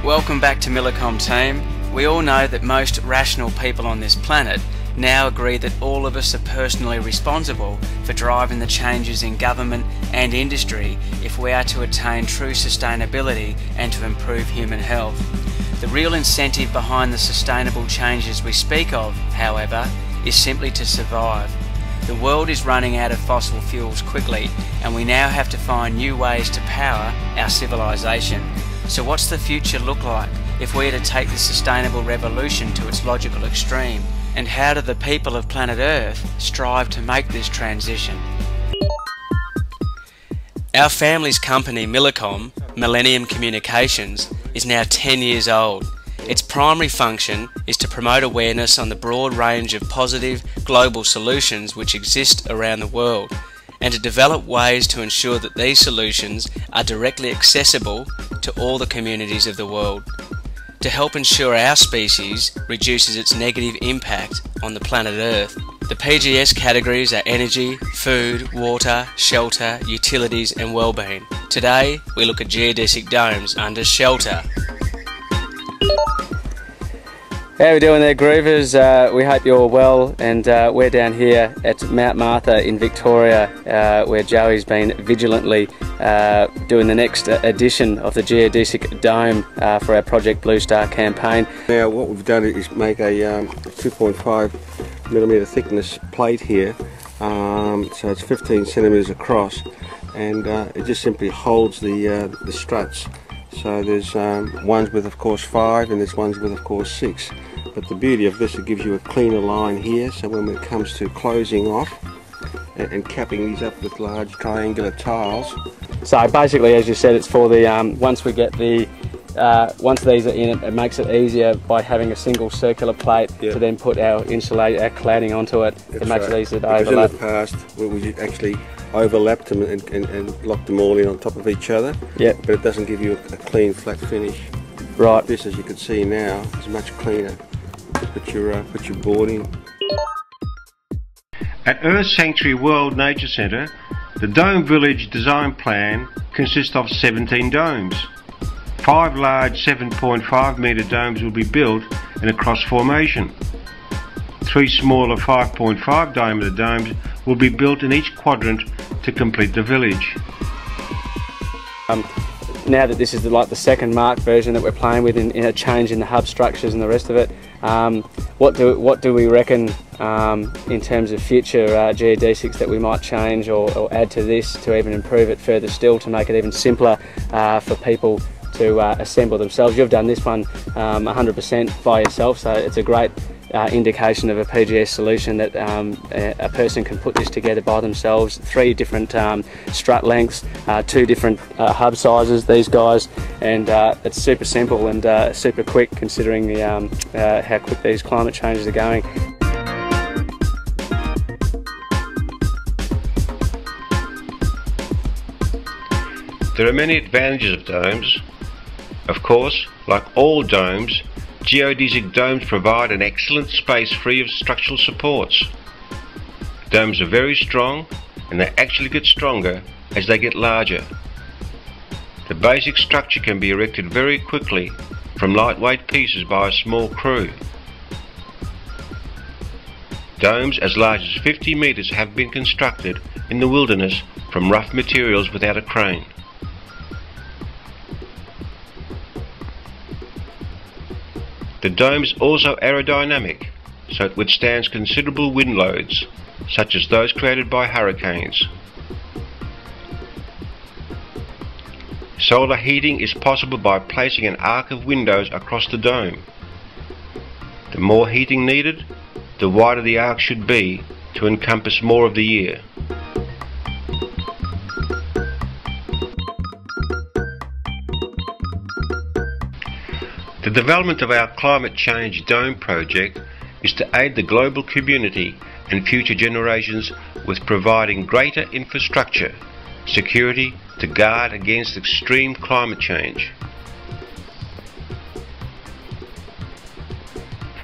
Welcome back to Milikom team. We all know that most rational people on this planet now agree that all of us are personally responsible for driving the changes in government and industry if we are to attain true sustainability and to improve human health. The real incentive behind the sustainable changes we speak of, however, is simply to survive. The world is running out of fossil fuels quickly, and we now have to find new ways to power our civilization. So what's the future look like if we are to take the sustainable revolution to its logical extreme? And how do the people of planet Earth strive to make this transition? Our family's company, Milikom, Millennium Communications, is now 10 years old. Its primary function is to promote awareness on the broad range of positive global solutions which exist around the world, and to develop ways to ensure that these solutions are directly accessible to all the communities of the world, to help ensure our species reduces its negative impact on the planet Earth. The PGS categories are energy, food, water, shelter, utilities and well-being. Today we look at geodesic domes under shelter. How are we doing there, Groovers? We hope you're well, and we're down here at Mount Martha in Victoria, where Joey's been vigilantly doing the next edition of the geodesic dome for our Project Bluestar campaign. Now what we've done is make a 2.5mm thickness plate here, so it's 15 centimeters across, and it just simply holds the struts. So there's ones with, of course, 5, and there's ones with, of course, 6. But the beauty of this, it gives you a cleaner line here, so when it comes to closing off and capping these up with large triangular tiles. So basically, as you said, it's for the once we get the once these are in it makes it easier by having a single circular plate to then put our cladding onto it. That's it makes right. it easier to because overlap. in the past we actually overlapped them and locked them all in on top of each other. Yeah. But it doesn't give you a clean flat finish. Right. This, as you can see now, is much cleaner. Put your board in. At Earth Sanctuary World Nature Centre, the Dome Village design plan consists of 17 domes. 5 large 7.5 metre domes will be built in a cross formation. 3 smaller 5.5 diameter domes will be built in each quadrant to complete the village. Now that this is like the second marked version that we're playing with in a change in the hub structures and the rest of it, what do we reckon in terms of future geodesics that we might change or add to this to even improve it further still, to make it even simpler for people to assemble themselves? You've done this one 100% by yourself, so it's a great indication of a PGS solution that a person can put this together by themselves. 3 different strut lengths, 2 different hub sizes, these guys, and it's super simple and super quick considering the, how quick these climate changes are going. There are many advantages of domes. Of course, like all domes, geodesic domes provide an excellent space free of structural supports. Domes are very strong, and they actually get stronger as they get larger. The basic structure can be erected very quickly from lightweight pieces by a small crew. Domes as large as 50 metres have been constructed in the wilderness from rough materials without a crane. The dome is also aerodynamic, so it withstands considerable wind loads, such as those created by hurricanes. Solar heating is possible by placing an arc of windows across the dome. The more heating needed, the wider the arc should be to encompass more of the year. The development of our climate change dome project is to aid the global community and future generations with providing greater infrastructure, security to guard against extreme climate change.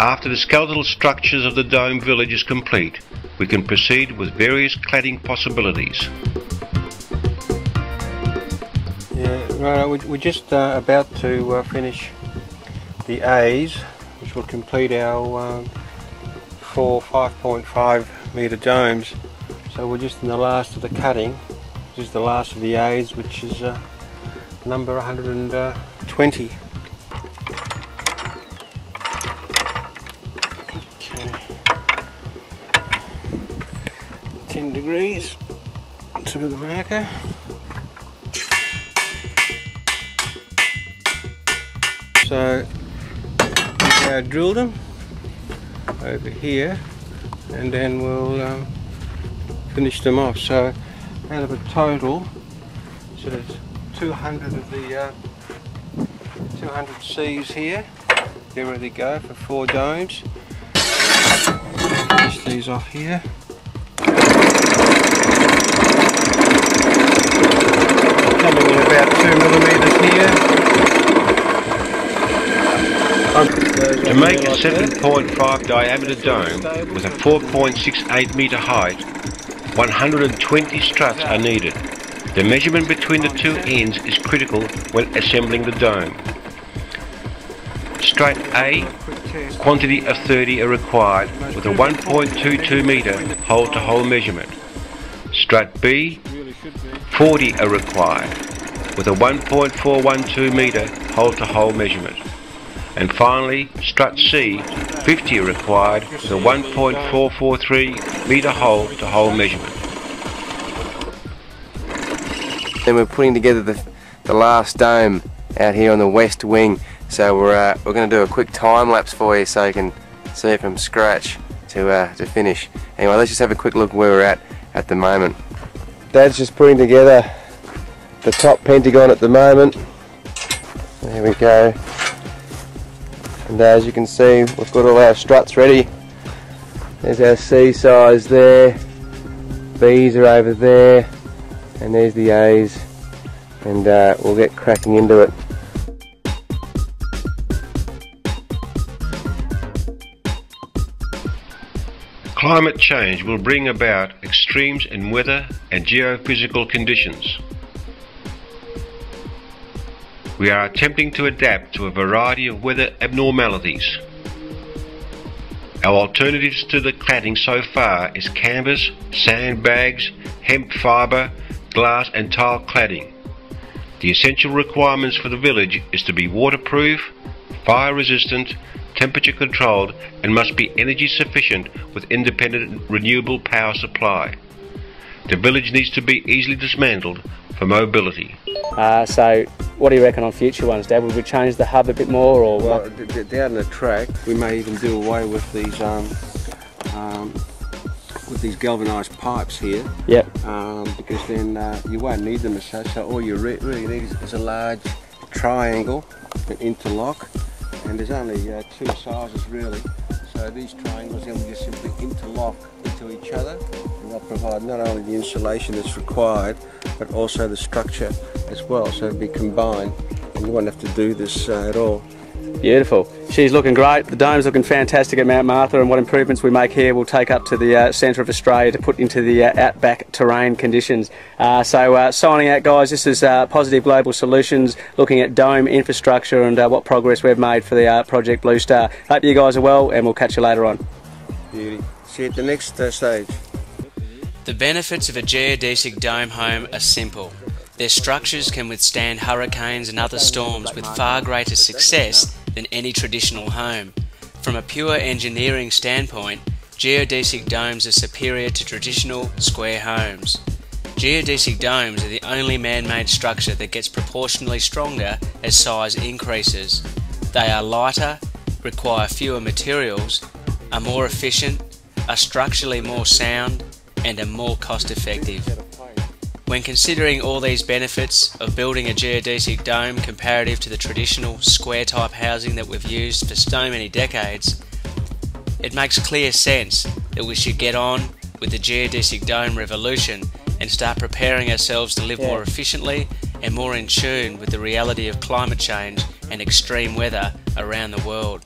After the skeletal structures of the dome village is complete, we can proceed with various cladding possibilities. Yeah, right, we're just about to finish the A's, which will complete our 4 5.5 metre domes. So we're just in the last of the cutting. This is the last of the A's, which is number 120. Okay. 10 degrees to the marker. So I drilled them over here, and then we'll finish them off. So out of a total, so there's 200 of the 200 C's here. They're ready to go for 4 domes. Finish these off here. Coming in about 2 millimeters here. To make a 7.5 diameter dome with a 4.68 metre height, 120 struts are needed. The measurement between the two ends is critical when assembling the dome. Strut A, quantity of 30 are required with a 1.22 metre hole-to-hole measurement. Strut B, 40 are required with a 1.412 metre hole-to-hole measurement. And finally, strut C, 50 are required with a 1.443 metre hole-to-hole measurement. Then we're putting together the last dome out here on the west wing. So we're going to do a quick time lapse for you so you can see it from scratch to finish. Anyway, let's just have a quick look where we're at the moment. Dad's just putting together the top pentagon at the moment. There we go. And as you can see, we've got all our struts ready. There's our C size there, B's are over there, and there's the A's, and we'll get cracking into it. Climate change will bring about extremes in weather and geophysical conditions. We are attempting to adapt to a variety of weather abnormalities. Our alternatives to the cladding so far is canvas, sandbags, hemp fibre, glass and tile cladding. The essential requirements for the village is to be waterproof, fire resistant, temperature controlled, and must be energy sufficient with independent renewable power supply. The village needs to be easily dismantled for mobility. So what do you reckon on future ones, Dad? Would we change the hub a bit more, or well, down the track we may even do away with these galvanised pipes here. Yep. Because then you won't need them as such. So all you really need is a large triangle, an interlock, and there's only 2 sizes really. So these triangles then will just simply interlock into each other, and they'll provide not only the insulation that's required, but also the structure as well. So it'll be combined, and you won't have to do this at all. Beautiful. She's looking great. The dome's looking fantastic at Mount Martha, and what improvements we make here we'll take up to the centre of Australia to put into the outback terrain conditions. So signing out, guys. This is Positive Global Solutions, looking at dome infrastructure and what progress we've made for the Project Bluestar. Hope you guys are well, and we'll catch you later on. Beauty. See you at the next stage. The benefits of a geodesic dome home are simple. Their structures can withstand hurricanes and other storms with far greater success than any traditional home. From a pure engineering standpoint, geodesic domes are superior to traditional square homes. Geodesic domes are the only man-made structure that gets proportionally stronger as size increases. They are lighter, require fewer materials, are more efficient, are structurally more sound, and are more cost-effective. When considering all these benefits of building a geodesic dome comparative to the traditional square type housing that we've used for so many decades, it makes clear sense that we should get on with the geodesic dome revolution and start preparing ourselves to live more efficiently and more in tune with the reality of climate change and extreme weather around the world.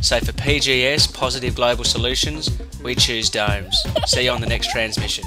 So for PGS, Positive Global Solutions, we choose domes. See you on the next transmission.